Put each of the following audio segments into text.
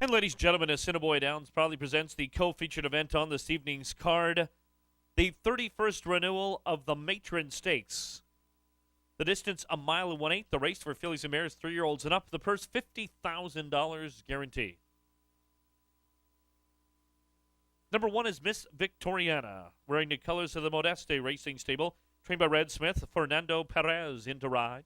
And ladies and gentlemen, Assiniboia Downs proudly presents the co-featured event on this evening's card, the 31st renewal of the Matron Stakes. The distance, 1 mile and 1/8. The race for fillies and mares, 3-year-olds and up. The purse, $50,000 guaranteed. Number 1 is Miss Victoriana, wearing the colors of the Modeste Racing Stable, trained by Red Smith. Fernando Perez in to ride.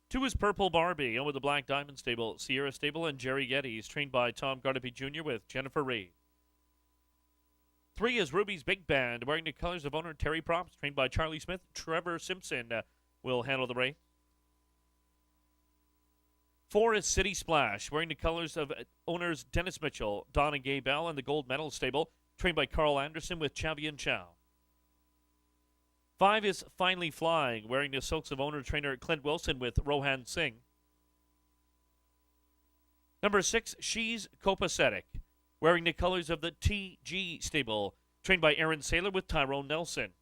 2 is Purple Barbie, and with the Black Diamond Stable, Sierra Stable, and Jerry Geddes, trained by Tom Gardapi Jr. with Jennifer Reed. 3 is Ruby's Big Band, wearing the colors of owner Terry Props, trained by Charlie Smith. Trevor Simpson will handle the race. 4 is City Splash, wearing the colors of owners Dennis Mitchell, Don and Gay Bell, and the Gold Medal Stable, trained by Carl Anderson with Chavian Chow. 5 is Finally Flying, wearing the silks of owner-trainer Clint Wilson with Rohan Singh. Number 6, She's Copacetic, wearing the colors of the TG Stable, trained by Aaron Saylor with Tyrone Nelson.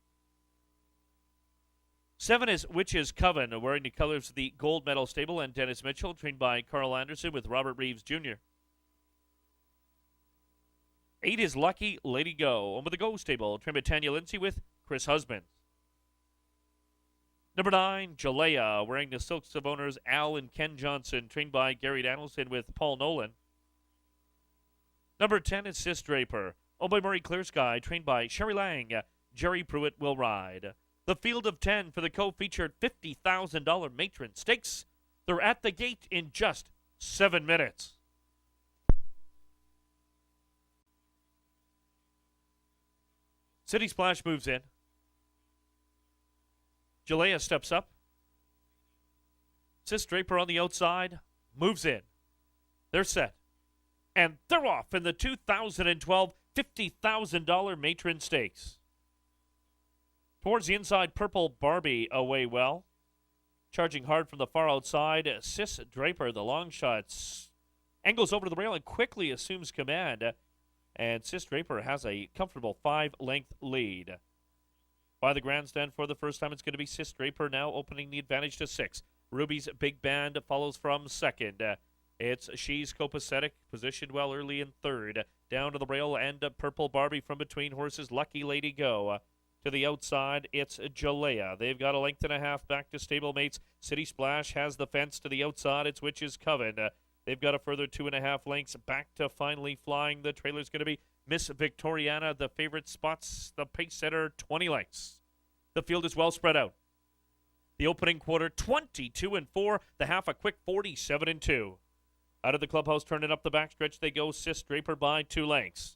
7 is Witch's Coven, wearing the colors of the Gold Medal Stable and Dennis Mitchell, trained by Carl Anderson with Robert Reeves Jr. 8 is Lucky Lady Go, over the Go Stable, trained by Tanya Lindsay with Chris Husbands. Number 9, Jalea, wearing the silks of owners Al and Ken Johnson, trained by Gary Danielson with Paul Nolan. Number 10 is Sis Draper, owned by Murray Clear Sky, trained by Sherry Lang. Jerry Pruitt will ride. The field of 10 for the co-featured $50,000 Matron Stakes. They're at the gate in just 7 minutes. City Splash moves in. Jalea steps up. Sis Draper on the outside moves in. They're set. And they're off in the 2012 $50,000 Matron Stakes. Towards the inside, Purple Barbie away well. Charging hard from the far outside, Sis Draper, the long shots, angles over to the rail and quickly assumes command. And Sis Draper has a comfortable 5-length lead. By the grandstand for the first time, it's going to be Sis Draper now opening the advantage to 6. Ruby's Big Band follows from second. It's She's Copacetic, positioned well early in third. Down to the rail and Purple Barbie from between horses. Lucky Lady Go. To the outside, it's Jalea. They've got a length and a half back to stablemates. City Splash has the fence to the outside. It's Witch's Coven. They've got a further 2.5 lengths back to Finally Flying. The trailer's going to be Miss Victoriana. The favorite spots, the pace setter, 20 lengths. The field is well spread out. The opening quarter, 22-4. The half, a quick 47-2. Out of the clubhouse, turning up the backstretch, they go. Sis Draper by 2 lengths.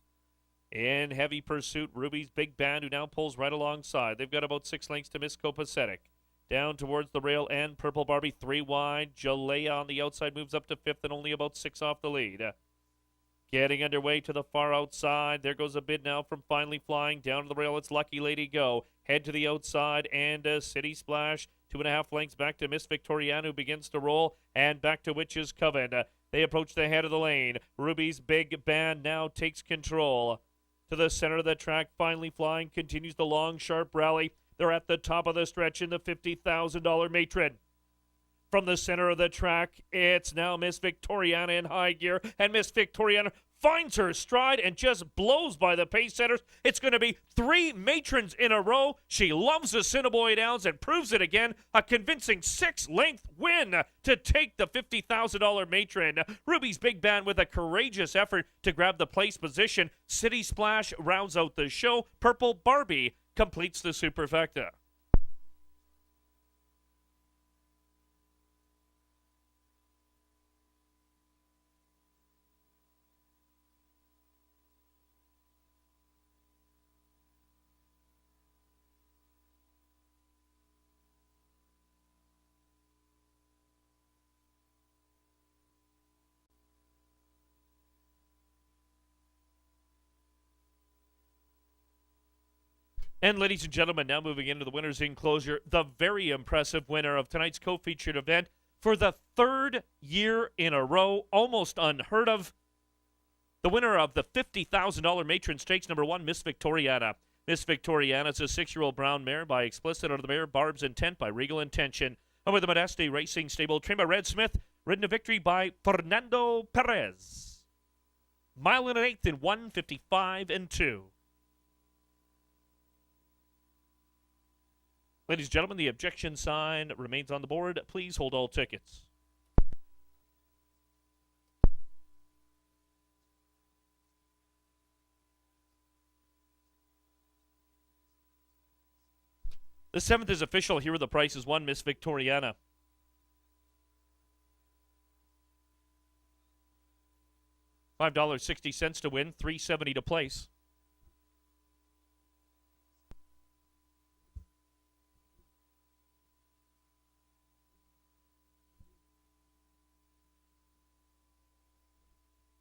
In heavy pursuit, Ruby's Big Band, who now pulls right alongside. They've got about 6 lengths to Miss Copacetic. Down towards the rail and Purple Barbie, 3 wide. Jalea on the outside moves up to 5th and only about 6 off the lead. Getting underway to the far outside. There goes a bid now from Finally Flying. Down to the rail, it's Lucky Lady Go. Head to the outside and City Splash. 2.5 lengths back to Miss Victoriana, who begins to roll. And back to Witch's Coven. They approach the head of the lane. Ruby's Big Band now takes control. To the center of the track, Finally Flying continues the long, sharp rally. They're at the top of the stretch in the $50,000 Matron. From the center of the track, it's now Miss Victoriana in high gear, and Miss Victoriana finds her stride and just blows by the pace setters. It's going to be 3 Matrons in a row. She loves Assiniboia Downs and proves it again. A convincing 6-length win to take the $50,000 Matron. Ruby's Big Band with a courageous effort to grab the place position. City Splash rounds out the show. Purple Barbie completes the superfecta. And ladies and gentlemen, now moving into the winner's enclosure, the very impressive winner of tonight's co-featured event for the 3rd year in a row, almost unheard of. The winner of the $50,000 Matron Stakes, number 1, Miss Victoriana. Miss Victoriana is a 6-year-old brown mare by Explicit, out of the mare Barb's Intent by Regal Intention. Over the Modeste Racing Stable, trained by Red Smith. ridden to victory by Fernando Perez. Mile and an eighth in 1:55.2. Ladies and gentlemen, the objection sign remains on the board. Please hold all tickets. The 7th is official. Here are the prices. 1, Miss Victoriana. $5.60 to win, $3.70 to place.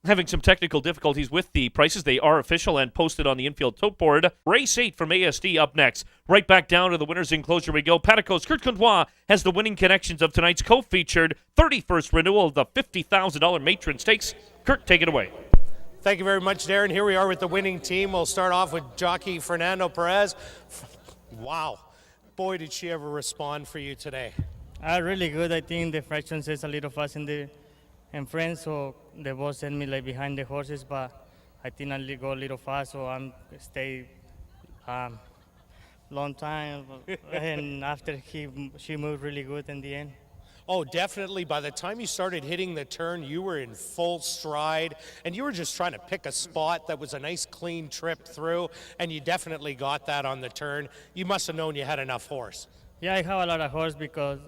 Having some technical difficulties with the prices. They are official and posted on the infield tote board. Race 8 from ASD up next. Right back down to the winner's enclosure we go. Paticos Kurt Contois has the winning connections of tonight's co-featured 31st renewal of the $50,000 Matron Stakes. Kurt, take it away. Thank you very much, Darren. Here we are with the winning team. We'll start off with Jockey Fernando Perez. Wow. Boy, did she ever respond for you today. Really good. I think the fractions is a little fast in front, so the boss sent me like behind the horses, but I think I'll go a little fast, so I'm stay long time. And after she moved really good in the end. Oh, definitely. By the time you started hitting the turn, you were in full stride, and you were just trying to pick a spot that was a nice, clean trip through, and you definitely got that on the turn. You must have known you had enough horse. Yeah, I have a lot of horse because,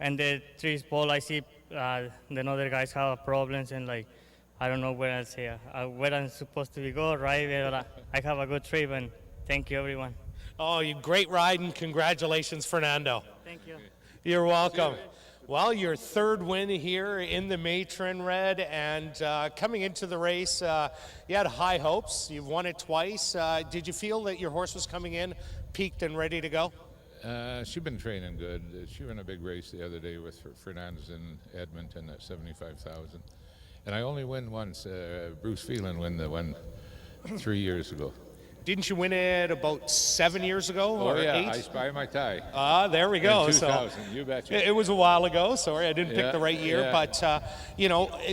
and the trees ball, I see the other guys have problems, and like, I don't know where else here, where I'm supposed to go, right? But I have a good trip, and thank you, everyone. Oh, you great ride, and congratulations, Fernando. Thank you. You're welcome. Well, your third win here in the Matron Red, and coming into the race, you had high hopes. You've won it twice. Did you feel that your horse was coming in peaked and ready to go? She's been training good. She ran a big race the other day with Fernando in Edmonton at 75,000. And I only win once. Bruce Phelan won the one 3 years ago. Didn't you win it about 7 years ago or 8? I spy my tie. There we go. In 2000, so you betcha. It was a while ago. Sorry, I didn't pick the right year. Yeah. But,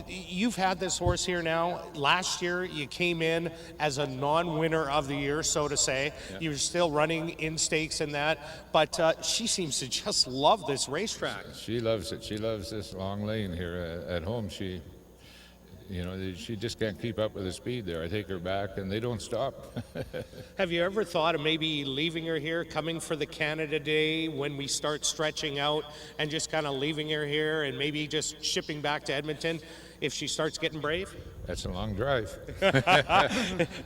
you've had this horse here now. Last year, you came in as a non-winner of the year, so to say. Yeah. You were still running in stakes and that. But she seems to just love this racetrack. She loves it. She loves this long lane here at home. She just can't keep up with the speed there. I take her back, and they don't stop. Have you ever thought of maybe leaving her here, coming for the Canada Day when we start stretching out, and just kind of leaving her here and maybe just shipping back to Edmonton if she starts getting brave? That's a long drive.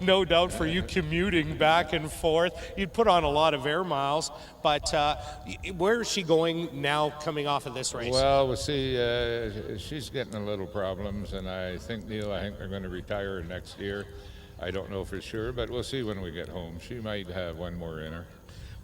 No doubt for you commuting back and forth. You'd put on a lot of air miles, but where is she going now coming off of this race? Well, we'll see. She's getting a little problems, and I think they're going to retire next year. I don't know for sure, but we'll see when we get home. She might have one more in her.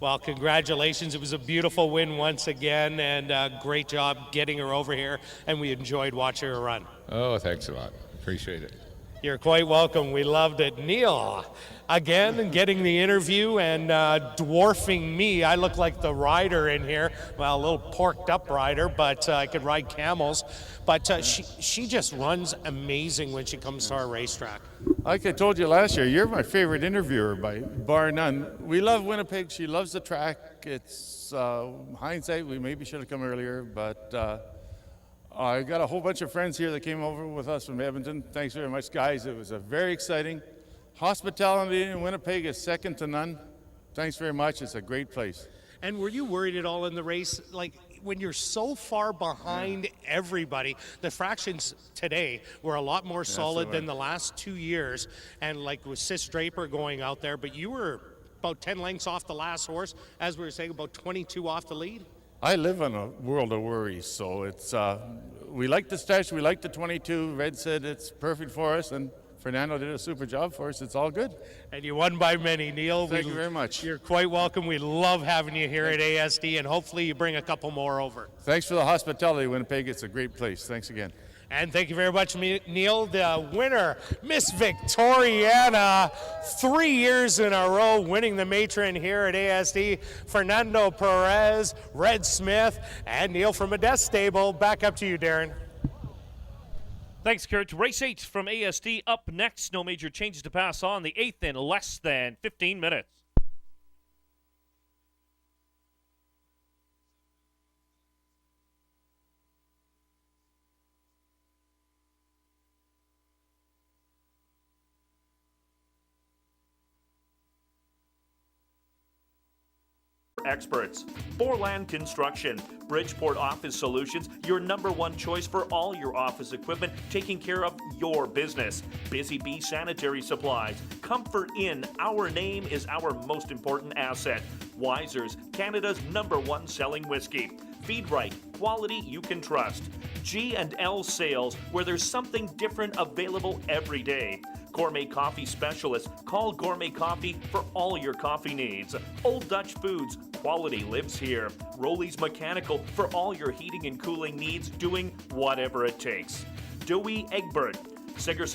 Well, congratulations. It was a beautiful win once again, and great job getting her over here, and we enjoyed watching her run. Oh, thanks a lot. Appreciate it. You're quite welcome. We loved it. Neil, again, getting the interview and dwarfing me. I look like the rider in here. Well, a little porked up rider, but I could ride camels. But she just runs amazing when she comes to our racetrack. Like I told you last year, you're my favorite interviewer by bar none. We love Winnipeg. She loves the track. It's hindsight. We maybe should have come earlier, but I got a whole bunch of friends here that came over with us from Edmonton. Thanks very much, guys. It was a very exciting. Hospitality in Winnipeg is second to none. Thanks very much. It's a great place. And were you worried at all in the race? Like, when you're so far behind everybody, the fractions today were a lot more solid than the last 2 years. And like with Sis Draper going out there, but you were about 10 lengths off the last horse, as we were saying, about 22 off the lead. I live in a world of worries, so it's we like the stretch, we like the 22. Red said it's perfect for us, and Fernando did a super job for us. It's all good. And you won by many, Neil. Thank you very much. You're quite welcome. We love having you here at ASD, and hopefully you bring a couple more over. Thanks for the hospitality, Winnipeg. It's a great place. Thanks again. And thank you very much, Neil. The winner, Miss Victoriana, 3 years in a row winning the Matron here at ASD. Fernando Perez, Red Smith, and Neil from Modeste Stable. Back up to you, Darren. Thanks, Kurt. Race 8 from ASD up next. No major changes to pass on. The 8th in less than 15 minutes. Experts. Borland Construction. Bridgeport Office Solutions, your #1 choice for all your office equipment, taking care of your business. Busy Bee Sanitary Supplies. Comfort in. Our name is our most important asset. Wiser's, Canada's #1 selling whiskey. Feed Right. Quality you can trust. G&L Sales, where there's something different available every day. Gourmet Coffee Specialist. Call Gourmet Coffee for all your coffee needs. Old Dutch Foods. Quality lives here. Roley's Mechanical for all your heating and cooling needs, doing whatever it takes. Dewey Egbert. Sigerson